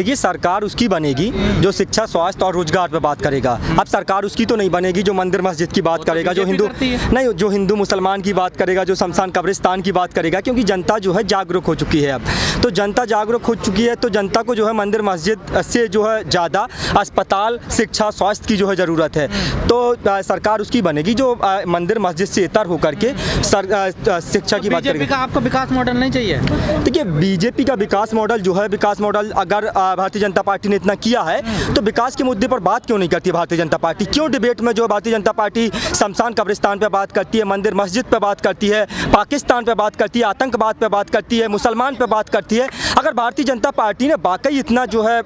देखिए, सरकार उसकी बनेगी जो शिक्षा, स्वास्थ्य और रोजगार पे बात करेगा। अब सरकार उसकी तो नहीं बनेगी जो मंदिर मस्जिद की बात करेगा, जो हिंदू नहीं, जो हिंदू मुसलमान की बात करेगा, जो शमशान कब्रिस्तान की बात करेगा, क्योंकि जनता जो है जागरूक हो चुकी है। अब तो जनता जागरूक हो चुकी है, तो जनता को जो है मंदिर मस्जिद से जो है ज़्यादा अस्पताल, शिक्षा, स्वास्थ्य की जो है ज़रूरत है। तो सरकार उसकी बनेगी जो मंदिर मस्जिद से इतर होकर के शिक्षा की बात करेगी। बीजेपी का आपको विकास मॉडल नहीं चाहिए? देखिए, बीजेपी का विकास मॉडल जो है, विकास मॉडल अगर भारतीय जनता पार्टी ने इतना किया है तो विकास के मुद्दे पर बात क्यों नहीं करती भारतीय जनता पार्टी? क्यों डिबेट में जो भारतीय जनता पार्टी शमशान कब्रिस्तान पे बात करती है, मंदिर मस्जिद पे बात करती है, पाकिस्तान पे बात करती है, आतंकवाद पे बात करती है, मुसलमान पे बात करती है? अगर भारतीय जनता पार्टी ने वाकई इतना जो है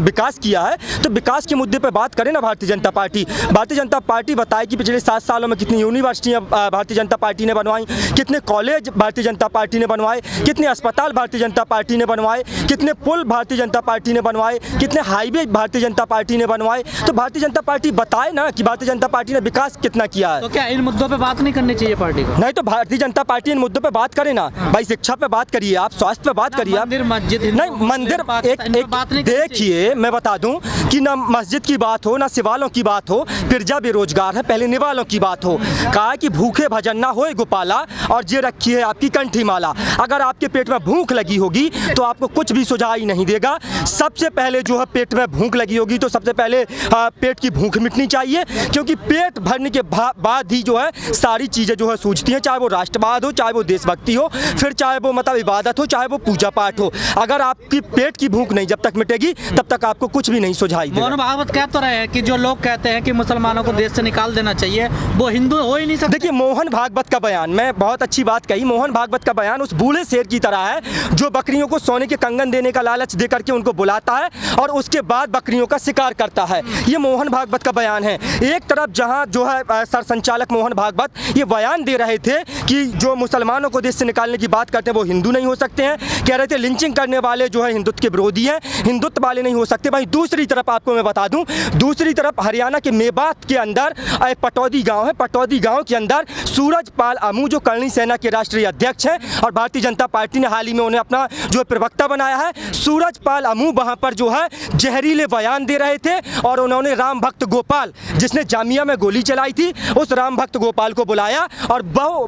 विकास किया है तो विकास के मुद्दे पर बात करे ना भारतीय जनता पार्टी। भारतीय जनता पार्टी बताए कि पिछले 7 सालों में कितनी यूनिवर्सिटियाँ भारतीय जनता पार्टी ने बनवाई, कितने कॉलेज भारतीय जनता पार्टी ने बनवाए, कितने अस्पताल भारतीय जनता पार्टी ने बनवाए, कितने पुल भारतीय जनता पार्टी ने बनवाए, कितने हाईवे भारतीय जनता पार्टी ने बनवाए। तो भारतीय जनता पार्टी बताए ना कि भारतीय जनता पार्टी ने विकास कितना किया है। तो क्या इन मुद्दों पे बात नहीं करनी चाहिए पार्टी को? नहीं, तो भारतीय जनता पार्टी इन मुद्दों पे बात करे ना भाई। शिक्षा पे बात करिए, आप स्वास्थ्य पे बात करिए, मंदिर मस्जिद नहीं मंदिर एक देखिए, मैं बता दूं कि ना मस्जिद की बात हो, ना सिवालों की बात हो, फिरजा बेरोजगार है, पहले निवालों की बात हो। कहा कि भूखे भजन ना होए गोपाला, और ये रखी है आपकी कंठी माला। अगर आपके पेट में भूख लगी होगी तो आपको कुछ भी सुझाई नहीं देगा। सबसे पहले जो है पेट में भूख लगी होगी तो सबसे पहले पेट की भूख मिटनी चाहिए, क्योंकि पेट भरने के बाद ही जो है सारी चीज़ें जो है सूझती हैं, चाहे वो राष्ट्रवाद हो, चाहे वो देशभक्ति हो, फिर चाहे वो मतलब इबादत हो, चाहे वो पूजा पाठ हो। अगर आपकी पेट की भूख नहीं जब तक मिटेगी तब तक आपको कुछ भी नहीं सुझाई देगा। मोहन भागवत कह तो रहे हैं कि जो लोग कहते हैं कि मुसलमानों को देश से निकाल देना चाहिए वो हिंदू हो ही नहीं सकते। देखिए, मोहन भागवत का बयान, मैं बहुत अच्छी बात कही, मोहन भागवत का बयान उस बूढ़े शेर की तरह है जो बकरियों को सोने के कंगन देने का लालच दे करके उनको बुलाता है और उसके बाद बकरियों का शिकार करता है। ये मोहन भागवत का बयान है। एक तरफ जहां जो है सर संचालक मोहन भागवत ये बयान दे रहे थे कि जो मुसलमानों को देश से निकालने की बात करते हैं वो हिंदू नहीं हो सकते हैं, कह रहे थे लिंचिंग करने वाले जो है हिंदुत्व के विरोधी हैं, हिंदुत्व वाले नहीं हो सकते। भाई दूसरी तरफ आपको मैं बता दूं, दूसरी तरफ हरियाणा के मेवात के अंदर एक पटौदी गांव है, पटौदी गांव के अंदर सूरजपाल अमू जो करणी सेना के राष्ट्रीय अध्यक्ष हैं और भारतीय जनता पार्टी ने हाल ही में उन्हें अपना जो प्रवक्ता बनाया है, सूरजपाल अमू वहां पर जो है जहरीले बयान दे रहे थे और उन्होंने राम भक्त गोपाल जिसने जामिया में गोली चलाई थी उस राम भक्त गोपाल को बुलाया और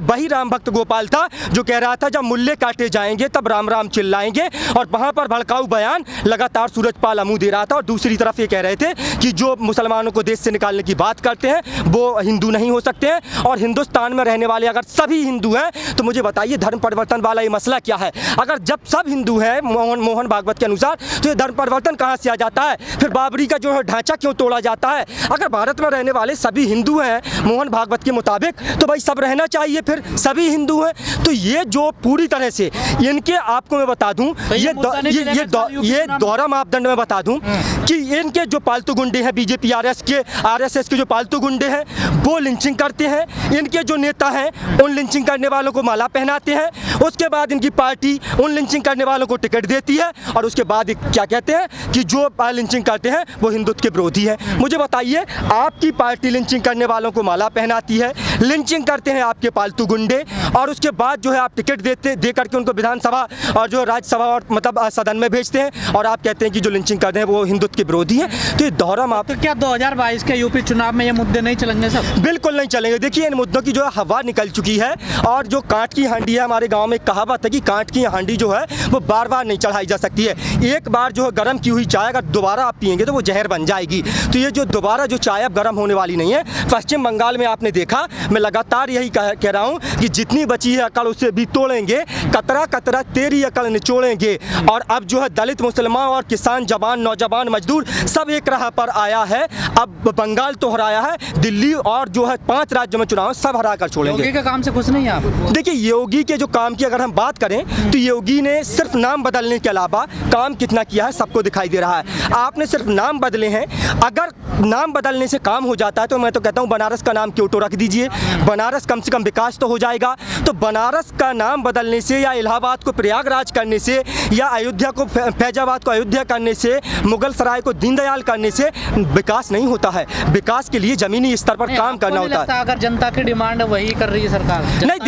वही राम भक्त गोपाल था जो कह रहा था जब मुल्ले काटे जाएंगे तब राम राम चिल्लाएंगे, और वहां पर भड़काऊ बयान लगातार सूरजपाल अमू दे रहा था। और दूसरी तरफ ये कह रहे थे कि जो मुसलमानों को देश से निकालने की बात करते हैं वो हिंदू नहीं हो सकते हैं, और हिंदुस्तान में रहने वाले अगर सभी हिंदू हैं तो मुझे बताइए धर्म परिवर्तन वाला ये मसला क्या है? अगर जब सब हिंदू हैं मोहन भागवत के अनुसार तो ये धर्म परिवर्तन कहाँ से आ जाता है? फिर बाबरी का जो है ढांचा क्यों तोड़ा जाता है? अगर भारत में रहने वाले सभी हिंदू हैं मोहन भागवत के मुताबिक तो भाई सब रहना चाहिए, फिर सभी हिंदू हैं। तो ये जो पूरी तरह से इनके, आपको मैं बता दूं ये दोहरा मापदंड में बता दूं कि इनके जो पालतू गुंडे हैं बीजेपी आरएसएस के जो पालतू गुंडे हैं वो लिंचिंग करते हैं, इनके जो नेता हैं उन लिंचिंग करने वालों को माला पहनाते हैं, उसके बाद इनकी पार्टी उन लिंचिंग करने वालों को टिकट देती है और उसके बाद क्या कहते हैं कि जो लिंचिंग करते हैं वो हिंदुत्व के विरोधी हैं। मुझे बताइए, आपकी पार्टी लिंचिंग करने वालों को माला पहनाती है, लिंचिंग करते हैं आपके पालतू गुंडे, और उसके बाद जो है आप टिकट दे करके उनको विधानसभा और जो राज्यसभा और मतलब सदन में भेजते हैं और आप कहते हैं कि जो लिंचिंग करते हैं वो हिंदुत्व के विरोधी हैं। तो ये दोहरा माप। तो क्या 2022 के यूपी चुनाव में ये मुद्दे नहीं चलेंगे सब? बिल्कुल नहीं चलेंगे। देखिए, इन मुद्दों की जो है हवा निकल चुकी है और जो कांट की हांडी है, हमारे गाँव में एक कहावत है कि कांट की हांडी जो है वो बार बार नहीं चढ़ाई जा सकती है। एक बार जो है गर्म की हुई चाय अगर दोबारा आप पिएंगे तो वो जहर बन जाएगी। तो ये जो दोबारा जो चाय अब गर्म होने वाली नहीं है। पश्चिम बंगाल में आपने देखा, मैं लगातार यही कह रहा हूँ कि जितनी बची है अकड़ उससे भी तोड़ेंगे, कतरा कतरा तेरी अकड़ निचोड़ेंगे। और अब जो है दलित, मुसलमान और किसान, जवान, नौजवान, मजदूर सब एक राह पर आया है। अब बंगाल तो हराया है, दिल्ली और जो है 5 राज्यों में चुनाव सब हरा कर छोड़ेंगे। योगी के काम से खुश नहीं है आप? देखिए, योगी के जो काम की अगर हम बात करें तो योगी ने सिर्फ नाम बदलने के अलावा काम कितना किया है सबको दिखाई दे रहा है। आपने सिर्फ नाम बदले हैं, अगर नाम बदलने से काम हो जाता है तो मैं तो कहता हूँ बनारस का नाम क्यों तो रख दीजिए, बनारस कम से कम विकास तो हो जाएगा। तो बनारस का नाम बदलने से या इलाहाबाद को प्रयागराज करने से या अयोध्या को फैजाबाद को अयोध्या करने से, मुगल सराय को दीनदयाल करने से विकास नहीं होता है। विकास के लिए जमीनी स्तर पर काम करना होता है। अगर जनता की डिमांड वही कर रही है सरकार? नहीं,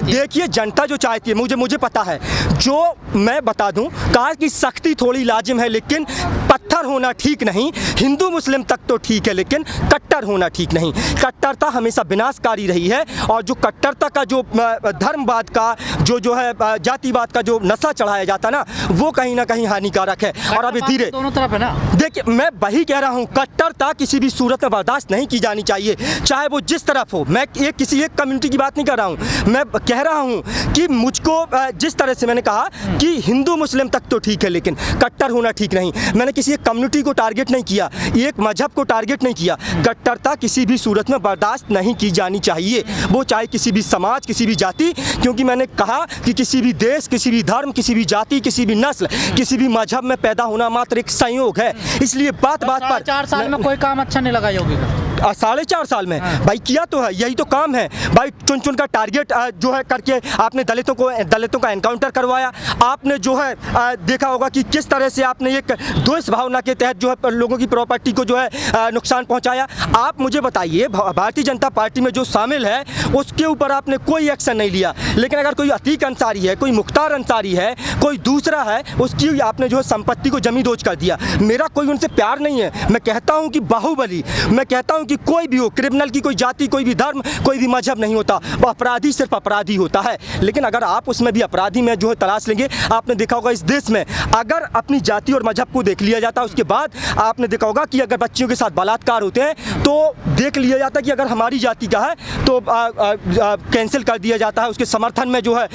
देखिए जनता जो चाहती है, मुझे पता है, जो मैं बता दूं, कहा कि सख्ती थोड़ी लाजिम है, लेकिन पत्थर होना ठीक नहीं। हिंदू मुस्लिम तक तो ठीक है, लेकिन कट्टर होना ठीक नहीं। कट्टरता हमेशा विनाशकारी रही है, और जो कट्टरता का जो धर्मवाद का जो है जातिवाद का जो नशा चढ़ाया जाता ना, वो कहीं ना कहीं हानिकारक है। और अभी धीरे दोनों तरफ है ना। देखिए, मैं वही कह रहा हूँ, कट्टरता किसी भी सूरत में बर्दाश्त नहीं की जानी चाहिए, चाहे वो जिस तरफ हो। मैं किसी एक कम्युनिटी की बात नहीं कर रहा हूँ, मैं कह रहा हूँ कि मुझको जिस तरह से मैंने कहा कि हिंदू मुस्लिम तक तो ठीक है, लेकिन कट्टर होना ठीक नहीं। मैंने किसी एक कम्युनिटी को टारगेट नहीं किया, एक मजहब को टारगेट नहीं किया। कट्टरता किसी भी सूरत में बर्दाश्त नहीं की जानी चाहिए, वो चाहे किसी भी समाज, किसी भी जाति, क्योंकि मैंने कहा कि किसी भी देश, किसी भी धर्म, किसी भी जाति, किसी भी नस्ल, किसी भी मजहब में पैदा होना मात्र एक संयोग है। इसलिए बात बात पर 4 साल में कोई काम अच्छा नहीं लगा योगी का। 4.5 साल में भाई किया तो है, यही तो काम है भाई। चुन चुन का टारगेट जो है करके आपने दलितों का एनकाउंटर करवाया। आपने जो है देखा होगा कि किस तरह से आपने एक द्वेष भावना के तहत जो है लोगों की प्रॉपर्टी को जो है नुकसान पहुंचाया। आप मुझे बताइए, भारतीय जनता पार्टी में जो शामिल है उसके ऊपर आपने कोई एक्शन नहीं लिया, लेकिन अगर कोई अतीक अंसारी है, कोई मुख्तार अंसारी है, कोई दूसरा है, उसकी आपने जो है संपत्ति को जमींदोज कर दिया। मेरा कोई उनसे प्यार नहीं है, मैं कहता हूँ कि बाहुबली, मैं कहता हूँ कि कोई भी हो, क्रिमिनल की कोई जाति, कोई भी धर्म, कोई भी मजहब नहीं होता, वो अपराधी सिर्फ अपराधी होता है। लेकिन अगर आप उसमें भी अपराधी में जो है तलाश लेंगे, आपने देखा होगा इस देश में अगर अपनी जाति और मजहब को देख लिया जाता, उसके बाद आपने देखा होगा कि अगर बच्चियों के साथ बलात्कार होते हैं तो देख लिया जाता कि अगर हमारी जाति का है तो कैंसिल कर दिया जाता है, उसके समर्थन में जो है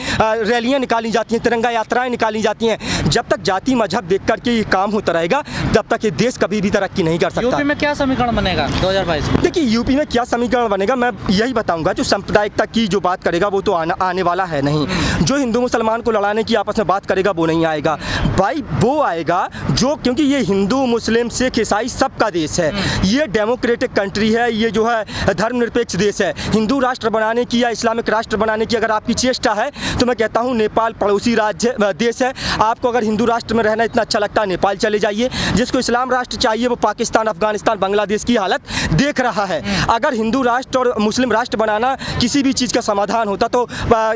रैलियाँ निकाली जाती हैं, तिरंगा यात्राएँ निकाली जाती हैं। जब तक जाति मजहब देख करके ये काम होता रहेगा, तब तक ये देश कभी भी तरक्की नहीं कर सकता। यूपी में क्या समीकरण बनेगा 2022 में? देखिए, यूपी में क्या समीकरण बनेगा मैं यही बताऊंगा। जो सांप्रदायिकता की जो बात करेगा वो तो आने वाला है नहीं। जो हिंदू मुसलमान को लड़ाने की आपस में बात करेगा वो नहीं आएगा भाई। वो आएगा जो, क्योंकि ये हिंदू मुस्लिम सिख ईसाई सबका देश है, ये डेमोक्रेटिक कंट्री है, ये जो है धर्मनिरपेक्ष देश है। हिंदू राष्ट्र बनाने की या इस्लामिक राष्ट्र बनाने की अगर आपकी चेष्टा है तो मैं कहता हूँ नेपाल पड़ोसी राज्य देश है। आपको अगर हिंदू राष्ट्र में रहना इतना अच्छा लगता है, नेपाल चले जाइए। जिसको इस्लाम राष्ट्र चाहिए वो पाकिस्तान, अफगानिस्तान, बांग्लादेश की हालत देख रहा है। अगर हिंदू राष्ट्र और मुस्लिम राष्ट्र बनाना किसी भी चीज़ का समाधान होता तो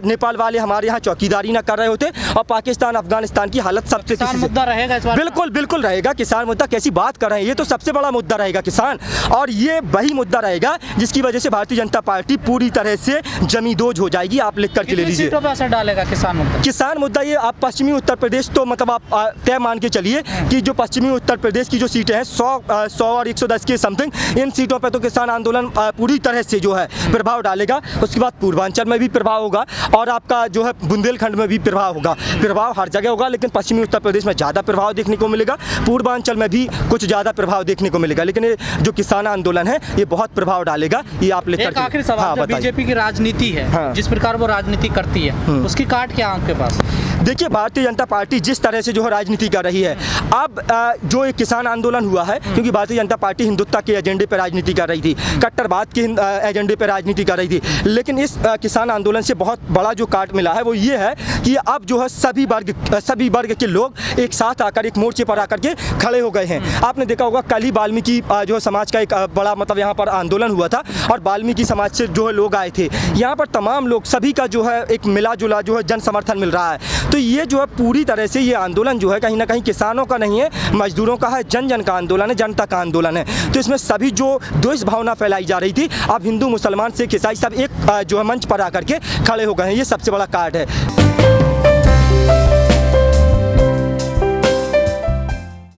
नेपाल वाले हमारे यहाँ चौकीदारी ना कर रहे होते, और पाकिस्तान, अफगानिस्तान की हालत सबसे मुद्दा रहेगा इस बार। बिल्कुल बिल्कुल रहेगा। किसान मुद्दा कैसी बात कर रहे हैं, ये तो सबसे बड़ा मुद्दा रहेगा किसान, और ये वही मुद्दा रहेगा जिसकी वजह से भारतीय जनता पार्टी पूरी तरह से जमींदोज हो जाएगी। आप लिख करके ले लीजिए। सीटों पर असर डालेगा किसान मुद्दा? किसान मुद्दा ये आप पश्चिमी उत्तर प्रदेश, तो मतलब आप तय मान के चलिए कि जो पश्चिमी उत्तर प्रदेश की जो सीटें हैं 100 और 110 के समथिंग, इन सीटों पर तो किसान आंदोलन पूरी तरह से जो है प्रभाव डालेगा। उसके बाद पूर्वांचल में भी प्रभाव होगा, और आपका जो है बुंदेलखंड में भी प्रभाव होगा। प्रभाव हर जगह होगा, लेकिन पश्चिमी उत्तर प्रदेश में ज़्यादा प्रभाव देखने को मिलेगा, पूर्वांचल में भी कुछ ज़्यादा प्रभाव देखने को मिलेगा। लेकिन ये जो किसान आंदोलन है ये बहुत प्रभाव डालेगा। ये आप लेकर एक आखिरी सवाल, जो बीजेपी की राजनीति है, जिस प्रकार वो राजनीति करती है, उसकी काट क्या आपके पास? देखिए, भारतीय जनता पार्टी जिस तरह से जो है राजनीति कर रही है, अब जो एक किसान आंदोलन हुआ है, क्योंकि भारतीय जनता पार्टी हिंदुत्व के एजेंडे पर राजनीति कर रही थी, कट्टरवाद के एजेंडे पर राजनीति कर रही थी, लेकिन इस किसान आंदोलन से बहुत बड़ा जो काट मिला है वो ये है कि अब जो है सभी वर्ग के लोग एक साथ आकर, एक मोर्चे पर आकर के खड़े हो गए हैं। आपने देखा होगा कल ही वाल्मीकि जो है समाज का एक बड़ा मतलब यहाँ पर आंदोलन हुआ था, और वाल्मीकि समाज से जो है लोग आए थे। यहाँ पर तमाम लोग, सभी का जो है एक मिला जुला जो है जन समर्थन मिल रहा है। तो ये जो है पूरी तरह से ये आंदोलन जो है कहीं ना कहीं किसानों का नहीं है, मजदूरों का है, जन जन का आंदोलन है, जनता का आंदोलन है। तो इसमें सभी जो द्वेष भावना फैलाई जा रही थी, अब हिंदू मुसलमान सिख ईसाई सब एक जो है मंच पर आकर के खड़े हो गए हैं। ये सबसे बड़ा कार्ड है।